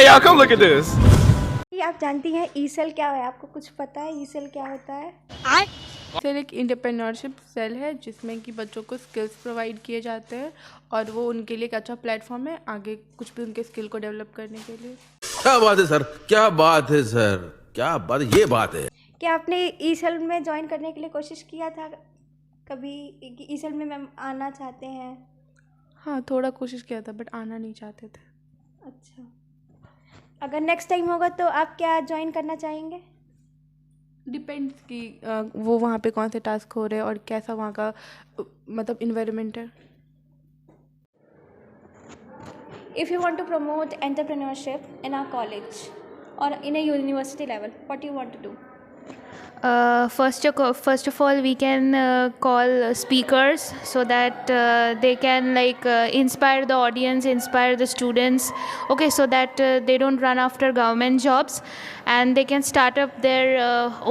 y'all, come look at this. ये आप जानती हैं ई सेल क्या है? आपको कुछ पता है ई सेल क्या होता है? सेल एक एंटरप्रेन्योरशिप सेल है जिसमें कि बच्चों को स्किल्स प्रोवाइड किए जाते हैं और वो उनके लिए एक अच्छा प्लेटफॉर्म है आगे कुछ भी उनके स्किल को डेवलप करने के लिए। क्या बात है सर, क्या बात है सर, क्या बात, ये बात है। क्या आपने ई सेल में ज्वाइन करने के लिए कोशिश किया था कभी? ई सेल में मैम आना चाहते हैं? हाँ, थोड़ा कोशिश किया था बट आना नहीं चाहते थे। अच्छा, अगर नेक्स्ट टाइम होगा तो आप क्या ज्वाइन करना चाहेंगे? डिपेंड्स कि वो वहाँ पे कौन से टास्क हो रहे हैं और कैसा वहाँ का मतलब इन्वायरमेंट है। If you want to promote entrepreneurship in our college or in a university level, what do you want to do? First of all, we can call speakers so that they can inspire the audience, inspire the students. Okay, so that they don't run after government jobs, and they can start up their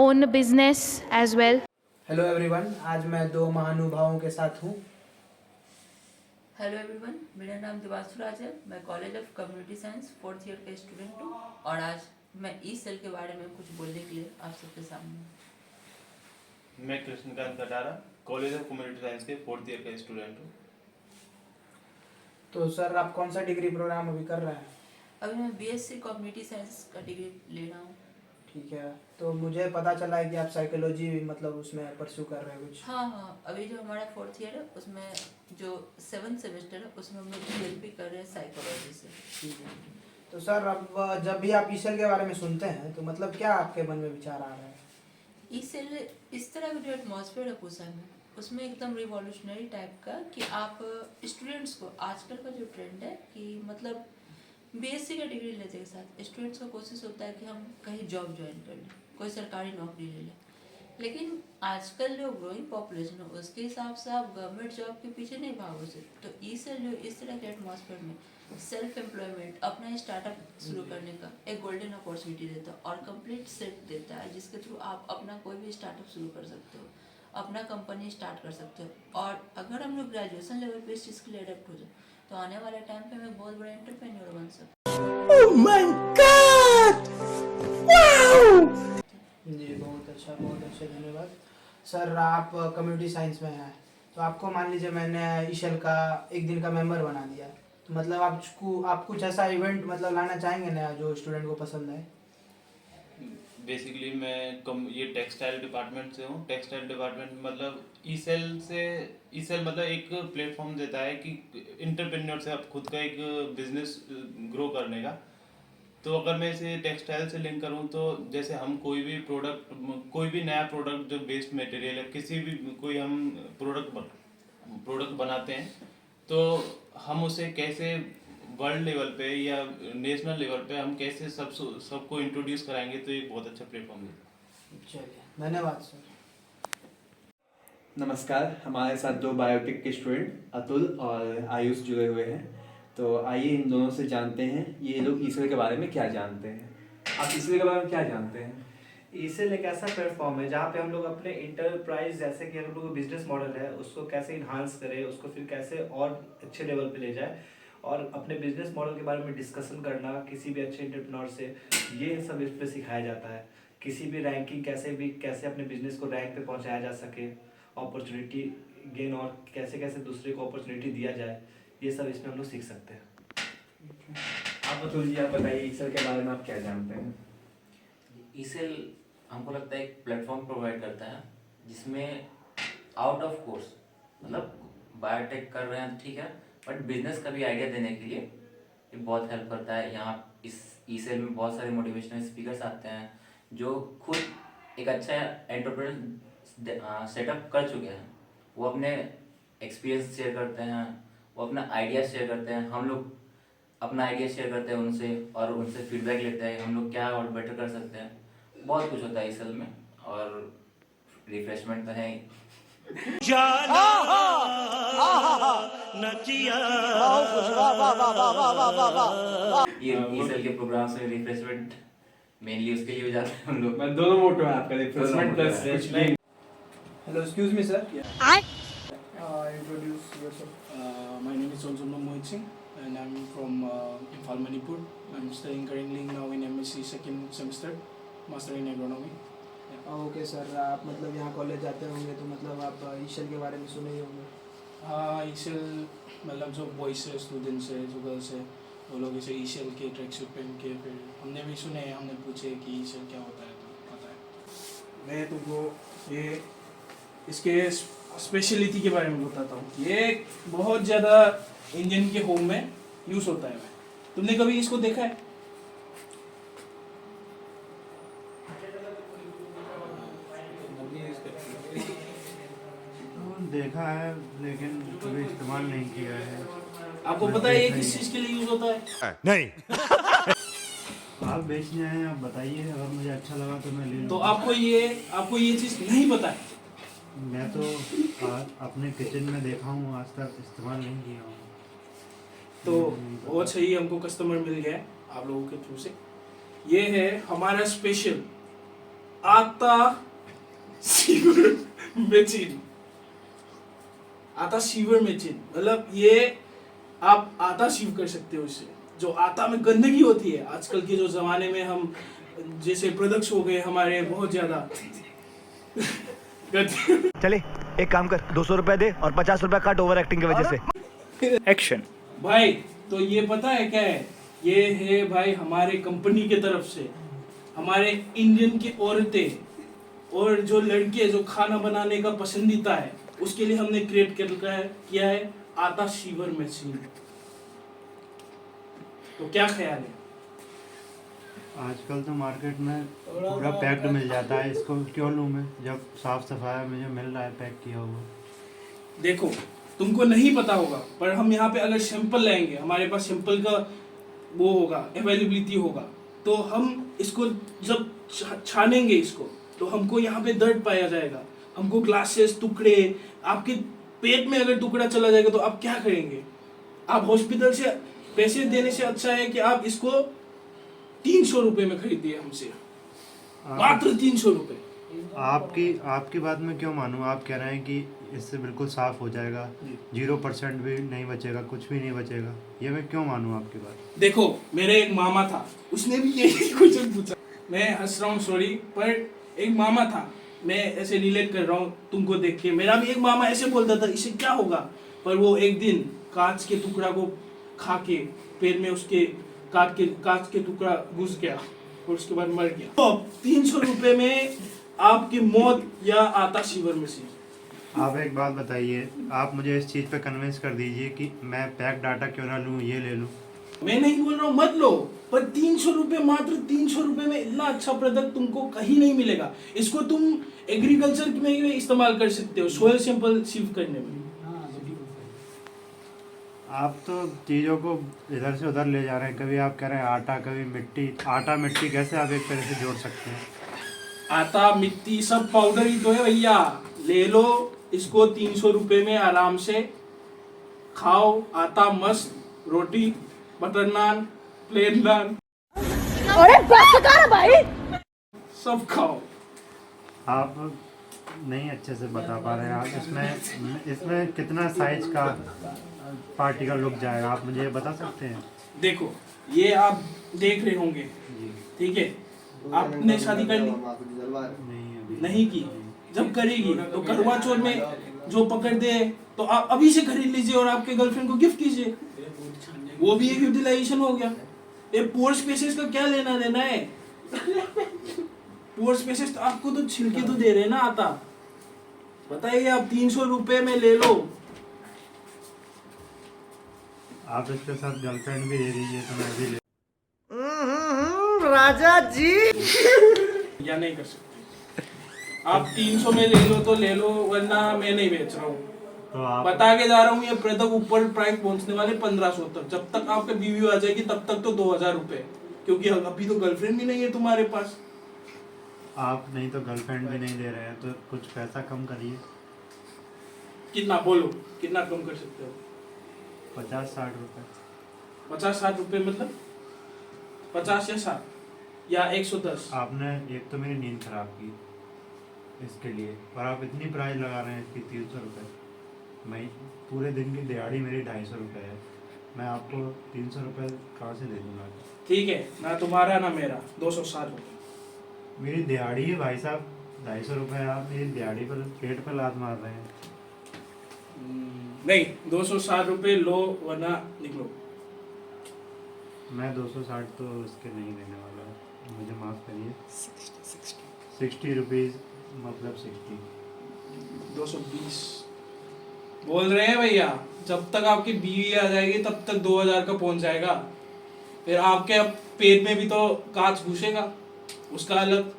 own business as well. Hello everyone, आज मैं दो महानुभावों के साथ हूँ। Hello everyone, मेरा नाम दिवासु राज है। मैं college of community science 4th year का स्टूडेंट हूँ और आज मैं ई सेल के बारे में कुछ बोलने के लिए आप सबके सामने हूँ। मैं Krishnakant Katara college of community science के 4th ईयर का स्टूडेंट हूँ। तो सर, आप कौन सा डिग्री प्रोग्राम अभी कर रहे हैं? अभी मैं बीएससी कम्युनिटी साइंस का डिग्री ले रहा हूँ। ठीक है, तो मुझे पता चला है कि आप साइकोलॉजी भी मतलब उसमें परस्यू कर रहे हैं कुछ। हाँ, अभी जो हमारा 4th ईयर है उसमें जो 7th सेमेस्टर है उसमें हम लोग बीएलपी कर रहे हैं साइकोलॉजी से। ठीक है, तो सर अब जब भी आप ई सेल के बारे में सुनते हैं तो मतलब क्या आपके मन में विचार आ रहा है? ई सेल इस तरह का जो एटमॉस्फेयर है पूसा में, उसमें एकदम रिवॉल्यूशनरी टाइप का कि आप स्टूडेंट्स को, आजकल का जो ट्रेंड है कि मतलब बीएससी का डिग्री लेते के साथ स्टूडेंट्स को कोशिश होता है कि हम कहीं जॉब ज्वाइन कर लें, कोई सरकारी नौकरी ले लें। लेकिन आजकल जो ग्रोइंग पॉपुलेशन है उसके हिसाब से आप गवर्नमेंट जॉब के पीछे नहीं भागो सकते। तो ई सेल जो इस तरह के एटमॉस्फेयर में सेल्फ एम्प्लॉयमेंट, अपना स्टार्टअप शुरू करने का एक गोल्डन अपॉर्चुनिटी देता है और कंप्लीट सेट देता है जिसके थ्रू आप अपना कोई भी स्टार्टअप शुरू कर सकते हो, अपना कंपनी स्टार्ट कर सकते हो। और अगर हम लोग ग्रेजुएशन लेवल पे इस चीज़ के लिए अडेप्ट हो जाए तो आने वाले टाइम पे मैं बहुत बड़ा एंटरप्रेन्योर बन सकता हूँ। Oh my god, wow! जी, बहुत अच्छा, धन्यवाद। सर, आप कम्युनिटी साइंस में हैं तो आपको मान लीजिए मैंने ई सेल का एक दिन का मेंबर बना दिया, तो मतलब आप कुछ ऐसा इवेंट मतलब लाना चाहेंगे ना जो स्टूडेंट को पसंद आए? बेसिकली मैं ये टेक्सटाइल डिपार्टमेंट से हूँ। टेक्सटाइल डिपार्टमेंट मतलब ई सेल मतलब एक प्लेटफॉर्म देता है कि इंटरप्रेन्योर से आप खुद का एक बिजनेस ग्रो करने का। तो अगर मैं इसे टेक्सटाइल से लिंक करूँ तो जैसे हम कोई भी नया प्रोडक्ट जो वेस्ट मटेरियल है, किसी भी कोई हम प्रोडक्ट बनाते हैं तो हम उसे कैसे वर्ल्ड लेवल पे या नेशनल लेवल पे हम कैसे सबको इंट्रोड्यूस कराएंगे, तो ये बहुत अच्छा प्लेटफॉर्म है। चलिए, धन्यवाद सर। नमस्कार, हमारे साथ दो बायोटेक के स्टूडेंट अतुल और आयुष जुड़े हुए हैं। तो आइए इन दोनों से जानते हैं ये लोग ई सेल के बारे में क्या जानते हैं। आप ई सेल के बारे में क्या जानते हैं? ई सेल एक ऐसा प्लेटफॉर्म है जहाँ पे हम लोग अपने इंटरप्राइज, जैसे कि हम लोग का बिजनेस मॉडल है उसको कैसे इन्हांस करें, उसको फिर कैसे और अच्छे लेवल पे ले जाए और अपने बिजनेस मॉडल के बारे में डिस्कशन करना किसी भी अच्छे एंटरप्रेन्योर से, ये सब इस पर सिखाया जाता है। किसी भी रैंकिंग कैसे अपने बिजनेस को रैंक पे पहुँचाया जा सके, अपॉर्चुनिटी गेन और कैसे दूसरे को अपॉर्चुनिटी दिया जाए, ये सब इसमें हम लोग सीख सकते हैं। आप अतुल जी, आप बताइए ई सेल के बारे में आप क्या जानते हैं? ई सेल हमको लगता है एक प्लेटफॉर्म प्रोवाइड करता है जिसमें आउट ऑफ कोर्स मतलब बायोटेक कर रहे हैं ठीक है, बट बिजनेस का भी आइडिया देने के लिए ये बहुत हेल्प करता है। यहाँ इस ई सेल में बहुत सारे मोटिवेशनल स्पीकर्स आते हैं जो खुद एक अच्छा एंटरप्रेन्योर सेटअप कर चुके हैं। वो अपने एक्सपीरियंस शेयर करते हैं, वो अपना आइडिया शेयर करते हैं, हम लोग अपना आइडिया शेयर करते हैं उनसे और उनसे फीडबैक लेते हैं हम लोग क्या और बेटर कर सकते हैं। बहुत कुछ होता है इस सेल में और रिफ्रेशमेंट तो है ही। ये सेल के प्रोग्राम से रिफ्रेशमेंट मेनली उसके लिए हो जाता है हम लोग। दोनों मोटो है आपका, रिफ्रेशमेंट प्लस कुछ game. Hello, excuse me sir. Introduce yourself. My name is Sonsunam Mohit Singh. and I'm from Imphal, Manipur. I'm studying currently now in MSc second semester, Master in Agronomy. Okay sir, आप मतलब यहाँ college जाते होंगे तो मतलब आप ईशल के बारे में सुने ही होंगे। हाँ, ईशल मतलब जो बॉयज़ है, स्टूडेंट्स है, जो गर्ल्स है, वो लोग इसे ईशल के ट्रैक सूट पहन के, फिर हमने भी सुने, हमने पूछे कि ईशल क्या होता है, तो पता है। मैं तुमको ये इसके स्पेशलिटी के बारे में बताता हूँ। ये बहुत ज़्यादा इंडियन के होम में यूज़ होता है। तुमने कभी इसको देखा है? देखा है लेकिन कभी इस्तेमाल नहीं किया है। आपको पता है ये किस चीज़ के लिए यूज़ होता है? नहीं। आप बेचने आए हैं, आप बताइए, अगर मुझे अच्छा लगा तो मैं ले लूँगा। तो आपको ये चीज़ नहीं पता है? मैं तो अपने किचन में देखा हूँ, आज तक इस्तेमाल नहीं किया हूँ। तो बहुत सही, हमको कस्टमर मिल गया आप लोगों के थ्रू से। ये है हमारा स्पेशल आटा सीवर मशीन। आटा सीवर मशीन मतलब ये आप आटा सीव कर सकते हो इससे। जो आटा में गंदगी होती है आजकल के जो ज़माने में, हम जैसे प्रोडक्ट्स हो गए हमारे बहुत ज़्यादा चले एक काम कर, 200 रुपए दे और 50 रुपए काट ओवर एक्टिंग की वजह से। एक्शन। भाई तो ये पता है क्या है? ये है भाई हमारे कंपनी की तरफ से हमारे इंडियन की औरतें और जो लड़के जो खाना बनाने का पसंदीदा है उसके लिए हमने क्रिएट किया है आटा सीवर मशीन। तो क्या ख्याल है? आजकल तो मार्केट में पूरा पैक्ड मिल जाता है, इसको क्यों लूँ मैं जब साफ सफाई मुझे मिल रहा है पैक किया हुआ। देखो तुमको नहीं पता होगा पर हम यहाँ पे अगर सैंपल लाएंगे, हमारे पास सैंपल का वो होगा, अवेलेबिलिटी होगा, तो हम इसको जब छानेंगे इसको तो हमको यहाँ पे दर्द पाया जाएगा, हमको ग्लासेस टुकड़े, आपके पेट में अगर टुकड़ा चला जाएगा तो आप क्या करेंगे? आप हॉस्पिटल से पैसे देने से अच्छा है कि आप इसको 300 रुपए में खरीदिए हमसे, मात्र 300 रुपए। आपकी बात में क्यों मानूं? आप कह रहे हैं कि इससे बिल्कुल साफ हो जाएगा, 0% भी नहीं बचेगा, कुछ भी नहीं बचेगा, ये मैं क्यों मानूं आपकी बात? देखो मेरे एक मामा था, उसने भी यही कुछ पूछा। मैं हंस रहा हूँ सॉरी, पर एक मामा था, मैं ऐसे रिलेट कर रहा हूँ तुमको देख के। मेरा भी एक मामा ऐसे बोलता था इससे क्या होगा, पर वो एक दिन कांच के टुकड़ा को खा के पैर में उसके कांच के टुकड़ा घुस गया और उसके बाद मर गया। तो 300 रुपए में आपकी मौत या आटा सीवर मशीन। आप एक बात बताइए, आप मुझे इस चीज़ पे कन्विंस कर दीजिए कि मैं पैक डाटा क्यों ना लूँ, ये ले लूँ। मैं नहीं बोल रहा हूँ मत लो, पर 300 रुपए, मात्र 300 रुपए में इतना अच्छा प्रोडक्ट तुमको कहीं नहीं मिलेगा। इसको तुम एग्रीकल्चर में इस्तेमाल कर सकते हो, सोयल सैंपल सीव करने में। आप तो चीज़ों को इधर से उधर ले जा रहे हैं, कभी आप कह रहे हैं आटा, कभी मिट्टी। आटा मिट्टी कैसे आप एक तरह से जोड़ सकते हैं? आटा मिट्टी सब पाउडर ही तो है भैया, ले लो इसको 300 रुपए में आराम से खाओ। आटा मस्त, रोटी, बटर नान, प्लेन नान, अरे भाई सब खाओ। आप नहीं अच्छे से बता पा रहे हैं। आप इसमें कितना साइज का पार्टिकल रुक जाएगा, आप मुझे बता सकते हैं? देखो ये आप देख रहे होंगे, ठीक है? आपने शादी कर ली? नहीं की। जब करेगी तो करवा चौथ में जो पकड़ दे तो आप अभी से खरीद लीजिए और आपके गर्लफ्रेंड को गिफ्ट कीजिए, वो भी एक यूटिलाइजेशन हो गया। ये पोर स्पेसेस का क्या लेना देना है? पोर स्पेसेस तो आपको तो छिलके तो दे रहे हैं ना आटा। बताइए आप 300 रुपए में ले लो। आप इसके साथ गर्लफ्रेंड भी दे दीजिए तो मैं भी ले। राजा जी या नहीं कर सकते आप 300 में ले लो तो ले लो, वरना मैं नहीं बेच रहा हूँ। तो आप बता के जा रहा हूँ ये प्रोडक्ट ऊपर प्राइस पहुँचने वाले 1500 तक। जब तक आपके बीवी आ जाएगी तब तक तो 2000 रुपए, क्योंकि अभी तो गर्लफ्रेंड भी नहीं है तुम्हारे पास। आप नहीं तो गर्लफ्रेंड भी नहीं दे रहे हैं, तो कुछ पैसा कम करिए। कितना बोलो, कितना कम कर सकते हो? 50-60 रुपए। 50-60 रुपए मतलब 50 या 60 या 110? आपने एक तो मेरी नींद खराब की इसके लिए, और आप इतनी प्राइस लगा रहे हैं इसकी 300 रुपये। मैं पूरे दिन की दिहाड़ी मेरी 250 रुपये है। मैं आपको 300 रुपये कहाँ से दे दूँगा? ठीक है, ना तुम्हारा ना मेरा, 260 रुपये। मेरी दिहाड़ी है भाई साहब, 250 रुपये आप मेरी दिहाड़ी पर पेट पर लात मार रहे हैं। नहीं, 260 रुपये लो वरना निकलो। मैं 260 तो उसके नहीं देने वाला, मुझे माफ़ करिए। 60 रुपीज़ मतलब 60। 220 बोल रहे हैं भैया। जब तक आपकी बीवी आ जाएगी तब तक 2000 का पहुंच जाएगा। फिर आपके पेट में भी तो कांच घुसेगा, उसका अलग।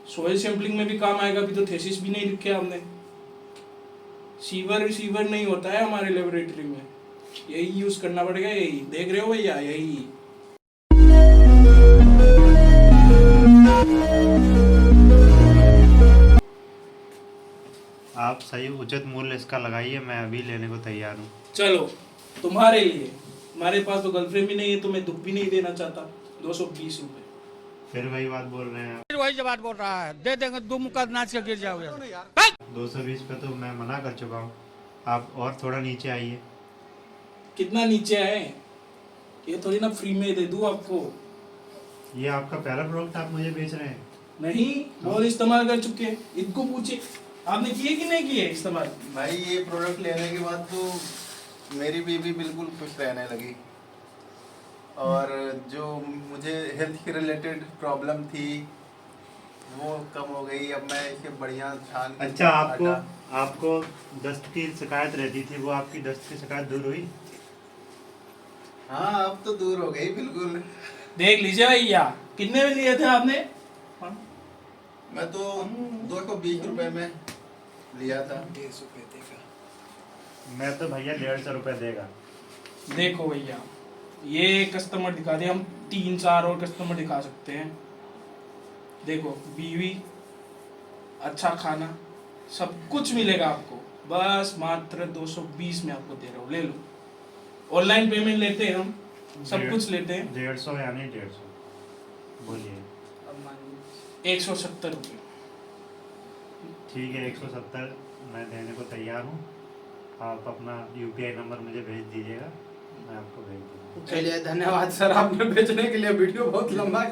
सोयल सैंपलिंग में भी काम आएगा। अभी तो थेसिस भी नहीं लिखे हमने। सीवर नहीं होता है हमारे लेबोरेटरी में, यही यूज करना पड़ेगा। यही देख रहे हो भैया, यही। आप सही उचित मूल्य इसका लगाइए, मैं अभी लेने को तैयार हूँ। चलो तुम्हारे लिए, हमारे पास तो गर्लफ्रेंड भी नहीं है तो मैं दुख भी नहीं देना चाहता। 220 रुपये। फिर वही बात बोल रहे हैं आप। वही बात बोल रहा है, दे देंगे, दो मुक्का नाच के गिर जाओगे। 220 पे तो मैं मना कर चुका हूँ, आप और थोड़ा नीचे आइए। कितना नीचे आए? ये थोड़ी ना फ्री में दे दूँ आपको। ये आपका पहला प्रोडक्ट आप मुझे बेच रहे हैं? नहीं, बहुत इस्तेमाल कर चुके हैं। इनको पूछे आपने किए कि नहीं किए इस्तेमाल? भाई ये प्रोडक्ट लेने के बाद तो मेरी बीवी बिल्कुल खुश रहने लगी, और जो मुझे हेल्थ की रिलेटेड प्रॉब्लम थी वो कम हो गई। अब मैं इसे बढ़िया छान। अच्छा, आपको दस्त की शिकायत रहती थी, वो आपकी दस्त की शिकायत दूर हुई? हाँ, अब तो दूर हो गई बिल्कुल। देख लीजिए भैया, कितने में लिए थे आपने? मैं तो 220 रुपए में लिया था। 150 रुपये देगा। मैं तो भैया 150 रुपये देगा। देखो भैया, ये कस्टमर दिखा दे, हम 3-4 और कस्टमर दिखा सकते हैं। देखो, बीवी, अच्छा खाना, सब कुछ मिलेगा आपको। बस मात्र 220 में आपको दे रहा हूँ, ले लो। ऑनलाइन पेमेंट लेते हैं हम, सब कुछ लेते हैं। 150 यानी 150 बोलिए। 170 रुपये। ठीक है, 170 मैं देने को तैयार हूँ। आप अपना UPI नंबर मुझे भेज दीजिएगा, मैं आपको भेज दूँगा। चलिए, धन्यवाद सर आपने भेजने के लिए। वीडियो बहुत लंबा